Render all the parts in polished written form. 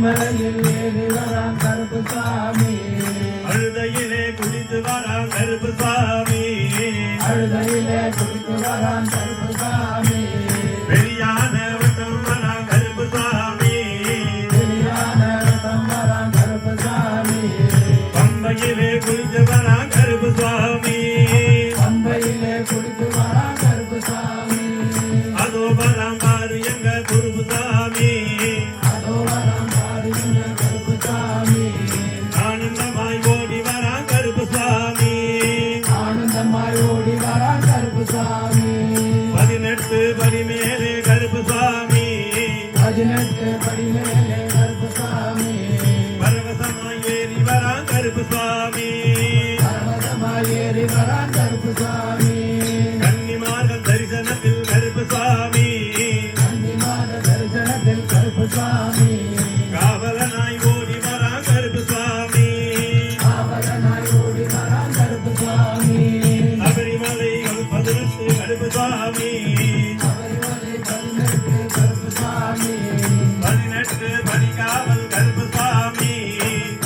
நீலிமலையில் ஏறி வரான் கருப்புசாமி, அழுதையிலே குளித்து வரான் கருப்புசாமி, அழுதையிலே குளித்து வரான் கருப்புசாமி, பெரியான வட்டம் வரான் கருப்புசாமி, பெரியான ரதம் வரான் கருப்புசாமி, பம்பையிலே குளித்து வரான் கருப்புசாமி, பம்பையிலே குளித்து வரான் கருப்புசாமி, அதோ வரான் பாரு எங்க குருபுசாமி, அதோ வரான் பாரு எங்க கருப்புசாமி, ஆனந்தமாய் ஓடி வரான் கருப்புசாமி, ஆனந்தமாய் ஓடி வரான் கருப்புசாமி, 18 படி மேலே கருப்புசாமி, 18 படி மேலே கருப்புசாமி, பரவசமாய் ஏறி வரான் கருப்புசாமி, பரவசமாய் ஏறி வரான் கருப்புசாமி, கன்னிமார்கள் தரிசனத்தில் கருப்புசாமி, கன்னிமாட தரிசனத்தில் கருப்புசாமி, காவலனாய் ஓடி வரான் கருப்புசாமி, காவலனாய் ஓடி வரான் கருப்புசாமி, சபரிமலை 18 கருப்புசாமி, சபரிமலை 18 கருப்புசாமி, 18 படி காவல் கருப்புசாமி,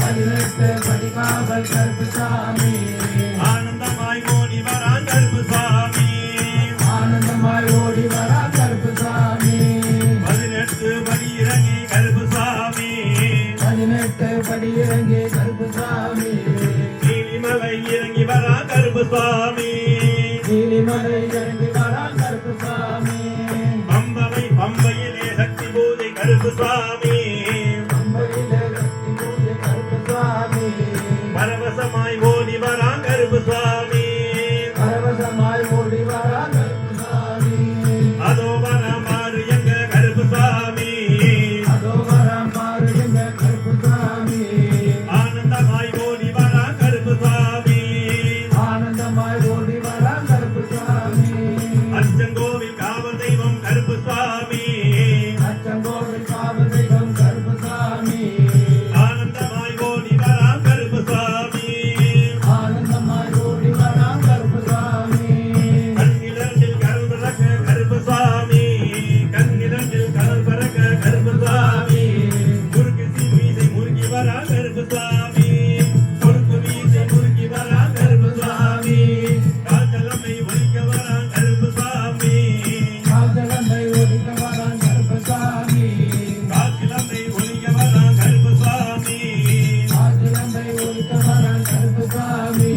18 படி காவல் கருப்புசாமி, ஆனந்தமாய் ஓடி வரான் கருப்புசாமி, ஆனந்தமாய் ஓடி வரான் கருப்புசாமி, 18 படி இறங்கி கருப்புசாமி, 18 படி இறங்கி கருப்புசாமி, நீலிமலை இறங்கி வரான் கருப்புசாமி, நீலிமலை இறங்கி வரான் கருப்புசாமி, பம்பையிலே சக்தி பூஜை கருப்புசாமி, பம்பையிலே சக்தி பூஜை கருப்புசாமி, பரவசமாய் ஓடி வரான் கருப்புசாமி, பரவசமாய் ஓடி வரான் கருப்புசாமி, அதோ வரான் பாரு எங்க கருப்புசாமி, அதோ வரான் பாரு எங்க கருப்புசாமி, ஆனந்தமாய் ஓடி வரான் கருப்புசாமி, ஆனந்தமாய் ஓடி வரான் கருப்புசாமி, அச்சங்கோவில் காவல் தெய்வம் கருப்புசாமி, அச்சங்கோவில் காவல் தெய்வம் கருப்புசாமி, ஆனந்தமாய் ஓடி வரான் கருப்புசாமி, ஆனந்தமாய் ஓடி வரான் கருப்புசாமி, கண்ணிரண்டில் கடல் பறக்க கருப்புசாமி, கண்ணிரண்டில் கடல் பறக்க கருப்புசாமி, முறுக்கு வீசை முறுக்கி வரான் கருப்புசாமி, முறுக்கு வீசை முறுக்கி வரான் கருப்புசாமி, காற்றலமை ஒலிக்க வரான் கருப்புசாமி, காதலமை ஒலிக்க வரான் கருப்புசாமி, காற்றிலமை ஒலிக்க வரான் கருப்புசாமி, காதலமை ஒலிக்க வரான் கருப்புசாமி,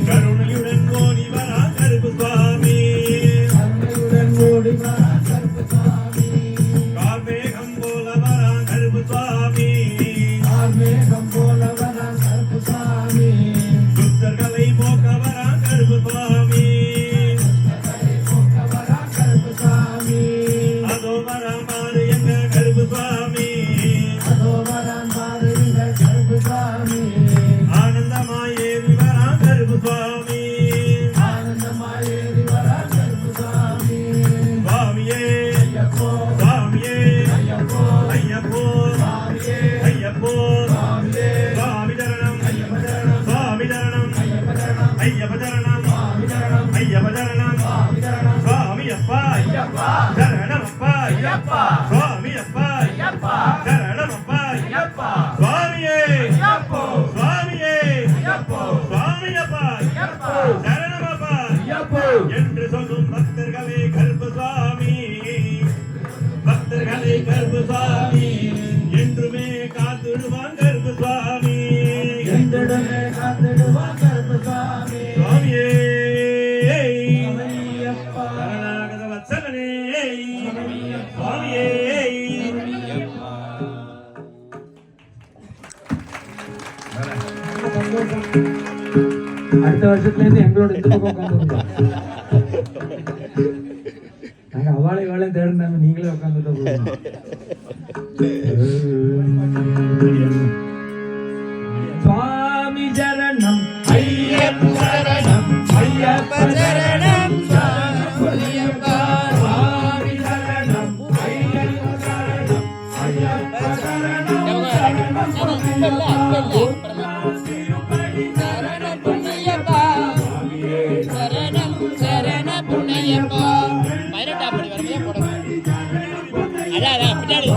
கருணையுடன் ஓடி வரான் கருப்புசாமி, கருணையுடன் ஓடி வரான் கருப்புசாமி, கார்மேகம் போல வரான் கருப்புசாமி, கார்மேகம் போல வரான் கருப்புசாமி, துத்தர்களை போக்க வரான் கருப்புசாமி, போக்க வரான் கருப்புசாமி, அதோ வரான் பாரு எங்க கருப்புசாமி, அதோ வரான் பாரு எங்க கருப்புசாமி, ஆனந்தமாய் ஏறி வரான் கருப்புசாமி, ஆனந்தமாய் ஏறி வரான் கருப்புசாமி, சுவாமியே ஐயப்போ சுவாமியே ஐயப்போ ஐயப்போ சுவாமியே ஐயப்போ சுவாமியே சுவாமி சரணம் ஐயப்ப சரணம் சுவாமி சரணம் ஐயப்ப சரணம் ஐயப்ப சரணம் சுவாமி சரணம் ஐயப்ப சரணம் சுவாமி சரணம் சுவாமி அப்பா ஐயப்பா சரணம் அப்பா ஐயப்பா சுவாமி அப்பா ஐயப்பா சரணம் அப்பா ஐயப்பா சுவாமியே ஐயப்போ சுவாமியே ஐயப்போ சுவாமி அப்பா ஐயப்பா சரணம் அப்பா ஐயப்போ என்று சொல்லும் பக்தர்களே கருப்புசாமி, பக்தர்களே கருப்புசாமி, என்றுமே காத்திடுவான் கருப்புசாமி, என்றுடனே காத்திடுவான் கருப்புசாமி, சுவாமியே ஐயப்பா சரணாகத வத்சலனே சுவாமியே. அடுத்த வருஷத்துல இருந்து எங்களோட இந்த பக்கம் உட்காந்துருங்க. நாங்க அவாளை வேலை தேடினாங்க, நீங்களே உட்காந்துட்டு போகணும். சுவாமி சரணம் ஐயப்ப சரணம் ஐயப்ப சரணம் ஐயப்பா சுவாமி சரணம் ஐயப்ப சரணம் ஐயப்ப சரணம் அதான் பின்னாடி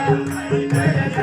ஜெய